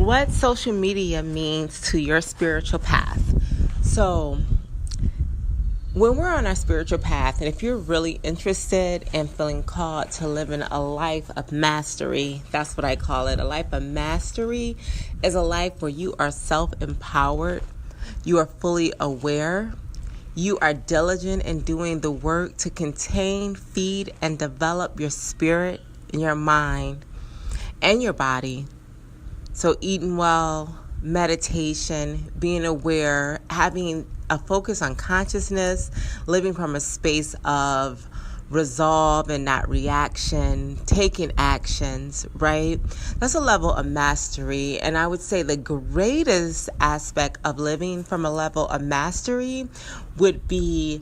what social media means to your spiritual path. So when we're on our spiritual path, and if you're really interested and feeling called to live in a life of mastery, that's what I call it. A life of mastery is a life where you are self-empowered, you are fully aware, you are diligent in doing the work to contain, feed, and develop your spirit, your mind, and your body. So eating well, meditation, being aware, having a focus on consciousness, living from a space of resolve and not reaction, taking actions, right? That's a level of mastery. And I would say the greatest aspect of living from a level of mastery would be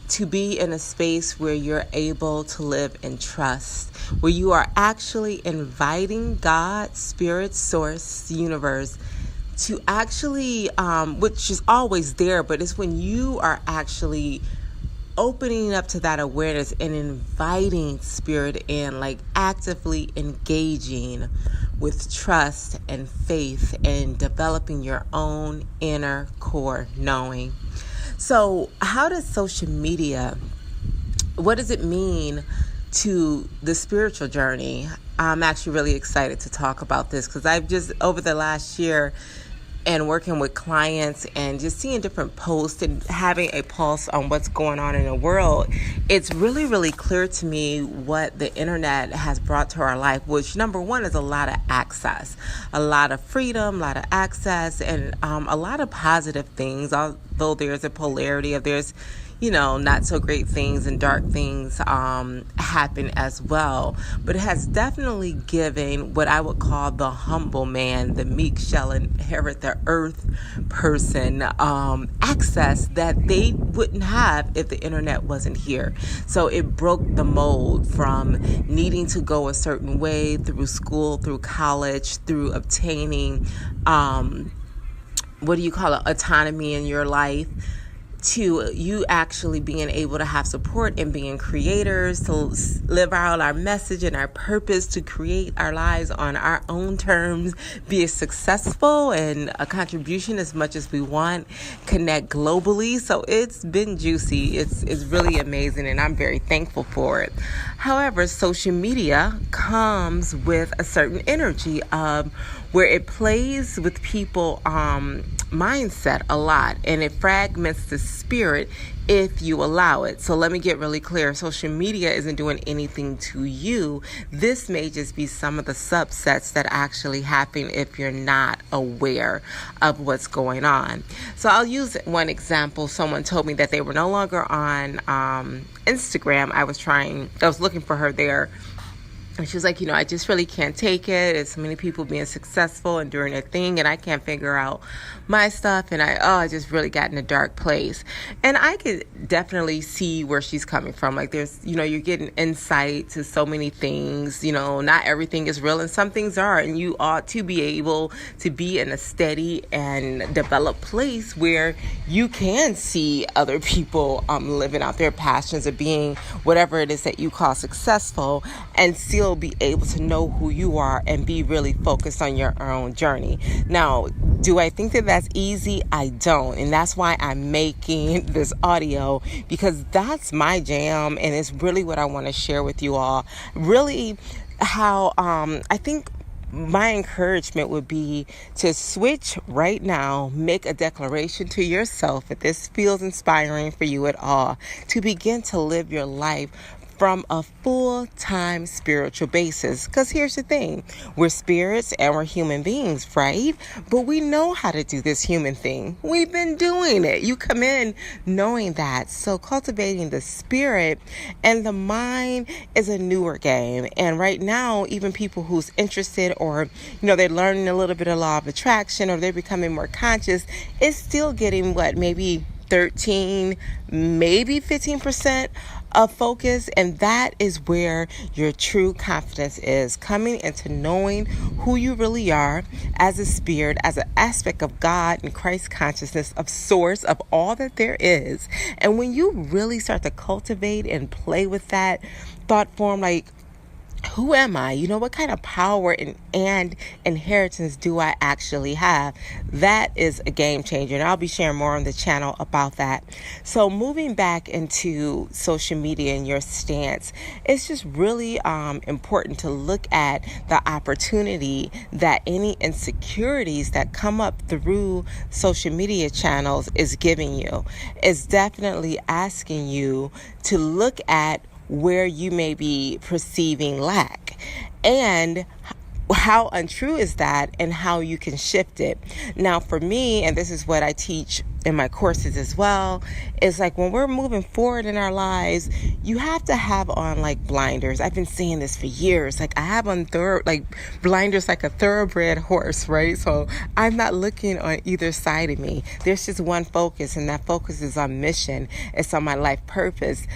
to be in a space where you're able to live in trust, where you are actually inviting God, Spirit, Source, Universe, to actually, which is always there, but it's when you are actually opening up to that awareness and inviting Spirit in, like actively engaging with trust and faith and developing your own inner core knowing. So how does social media, what does it mean to the spiritual journey? I'm actually really excited to talk about this because I've just, over the last year and working with clients and just seeing different posts and having a pulse on what's going on in the world, it's really, really clear to me what the internet has brought to our life, which number one is a lot of access, a lot of freedom, a lot of access, and a lot of positive things, although there's a polarity of there's not so great things and dark things happen as well. But it has definitely given what I would call the humble man, the meek shall inherit the earth person, access that they wouldn't have if the internet wasn't here. So it broke the mold from needing to go a certain way through school, through college, through obtaining, autonomy in your life, to you actually being able to have support and being creators, to live out our message and our purpose, to create our lives on our own terms, be successful and a contribution as much as we want, connect globally. So it's been juicy. It's really amazing, and I'm very thankful for it. However, social media comes with a certain energy of where it plays with people mindset a lot, and it fragments the spirit if you allow it. So let me get really clear. Social media isn't doing anything to you. This may just be some of the subsets that actually happen if you're not aware of what's going on. So I'll use one example. Someone told me that they were no longer on Instagram. I was looking for her there. And she was like, I just really can't take it. It's so many people being successful and doing their thing, and I can't figure out my stuff. And I just really got in a dark place. And I could definitely see where she's coming from. Like there's, you're getting insight to so many things. Not everything is real, and some things are. And you ought to be able to be in a steady and developed place where you can see other people living out their passions of being whatever it is that you call successful, and still be able to know who you are and be really focused on your own journey. Now, do I think that that's easy? I don't. And that's why I'm making this audio, because that's my jam, and it's really what I want to share with you all. Really how I think my encouragement would be to switch right now, make a declaration to yourself if this feels inspiring for you at all, to begin to live your life from a full-time spiritual basis. Because here's the thing, we're spirits and we're human beings, right? But we know how to do this human thing. We've been doing it. You come in knowing that. So cultivating the spirit and the mind is a newer game. And right now, even people who's interested, or they're learning a little bit of law of attraction, or they're becoming more conscious, is still getting maybe 13, maybe 15% of focus. And that is where your true confidence is, coming into knowing who you really are as a spirit, as an aspect of God and Christ consciousness, of source, of all that there is. And when you really start to cultivate and play with that thought form, like who am I? What kind of power and inheritance do I actually have? That is a game changer. And I'll be sharing more on the channel about that. So moving back into social media and your stance, it's just really important to look at the opportunity that any insecurities that come up through social media channels is giving you. It's definitely asking you to look at where you may be perceiving lack and how untrue is that and how you can shift it. Now, for me, and this is what I teach in my courses as well, is like when we're moving forward in our lives, you have to have on like blinders. I've been saying this for years. Like I have on blinders like a thoroughbred horse, right? So I'm not looking on either side of me. There's just one focus, and that focus is on mission. It's on my life purpose,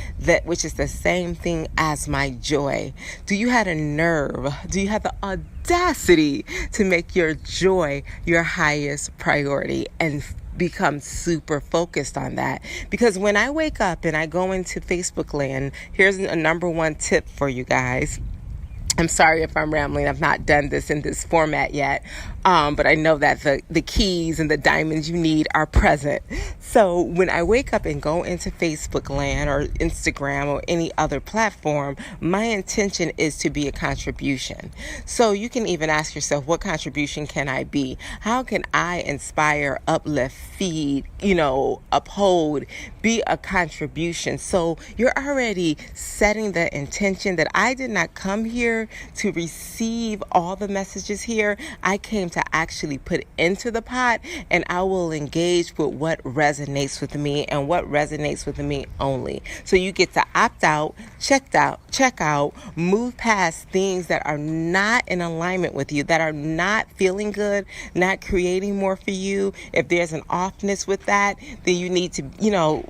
which is the same thing as my joy. Do you have a nerve? Do you have the audacity to make your joy your highest priority and become super focused on that? Because when I wake up and I go into Facebook land, here's a number one tip for you guys. I'm sorry if I'm rambling. I've not done this in this format yet. But I know that the keys and the diamonds you need are present. So when I wake up and go into Facebook land or Instagram or any other platform, my intention is to be a contribution. So you can even ask yourself, what contribution can I be? How can I inspire, uplift, feed, uphold, be a contribution? So you're already setting the intention that I did not come here to receive all the messages here. I came to actually put into the pot, and I will engage with what resonates with me and what resonates with me only. So you get to opt out, check out, move past things that are not in alignment with you, that are not feeling good, not creating more for you. If there's an offness with that, then you need to,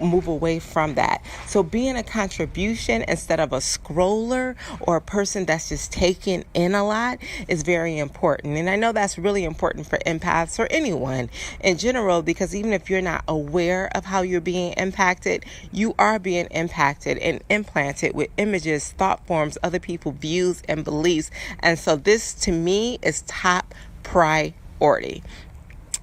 move away from that. So being a contribution instead of a scroller or a person that's just taking in a lot is very important. And I know that's really important for empaths or anyone in general, because even if you're not aware of how you're being impacted, you are being impacted and implanted with images, thought forms, other people's views and beliefs. And so this to me is top priority.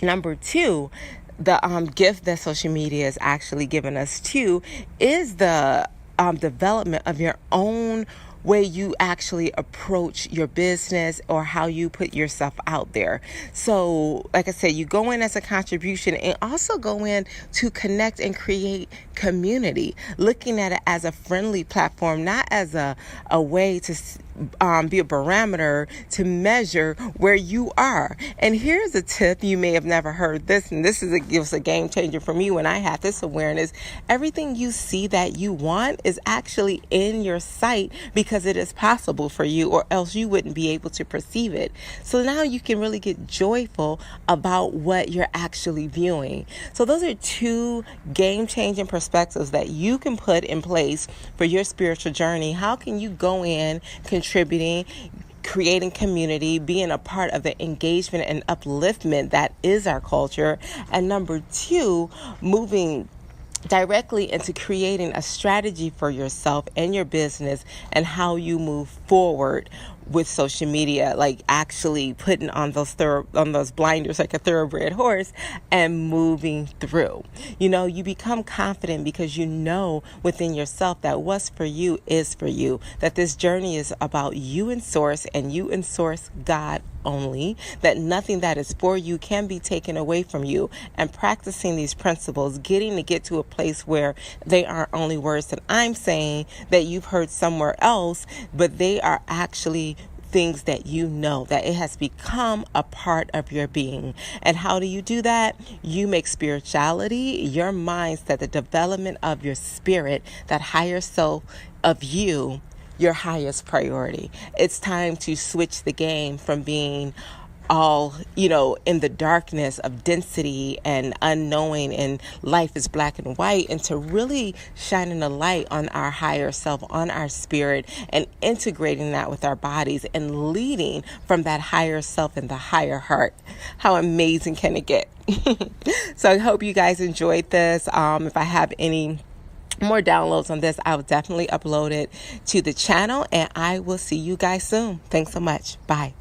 Number two, the gift that social media is actually giving us too is the development of your own way you actually approach your business or how you put yourself out there. So, like I said, you go in as a contribution and also go in to connect and create community, looking at it as a friendly platform, not as a way to be a barometer to measure where you are. And here's a tip, you may have never heard this, and this gives a game changer for me when I had this awareness. Everything you see that you want is actually in your sight because it is possible for you, or else you wouldn't be able to perceive it. So now you can really get joyful about what you're actually viewing. So those are two game-changing perspectives that you can put in place for your spiritual journey. How can you go in, contributing, creating community, being a part of the engagement and upliftment that is our culture? And number two, moving directly into creating a strategy for yourself and your business and how you move forward with social media, like actually putting on those blinders like a thoroughbred horse and moving through. You become confident because you know within yourself that what's for you is for you, that this journey is about you and source, and you and source God only, that nothing that is for you can be taken away from you. And practicing these principles, getting to get to a place where they aren't only words that I'm saying that you've heard somewhere else, but they are actually things that you know, that it has become a part of your being. And how do you do that? You make spirituality, your mindset, the development of your spirit, that higher self of you, your highest priority. It's time to switch the game from being all, in the darkness of density and unknowing and life is black and white, and to really shining a light on our higher self, on our spirit, and integrating that with our bodies and leading from that higher self and the higher heart. How amazing can it get? So I hope you guys enjoyed this. If I have any more downloads on this, I will definitely upload it to the channel, and I will see you guys soon. Thanks so much. Bye.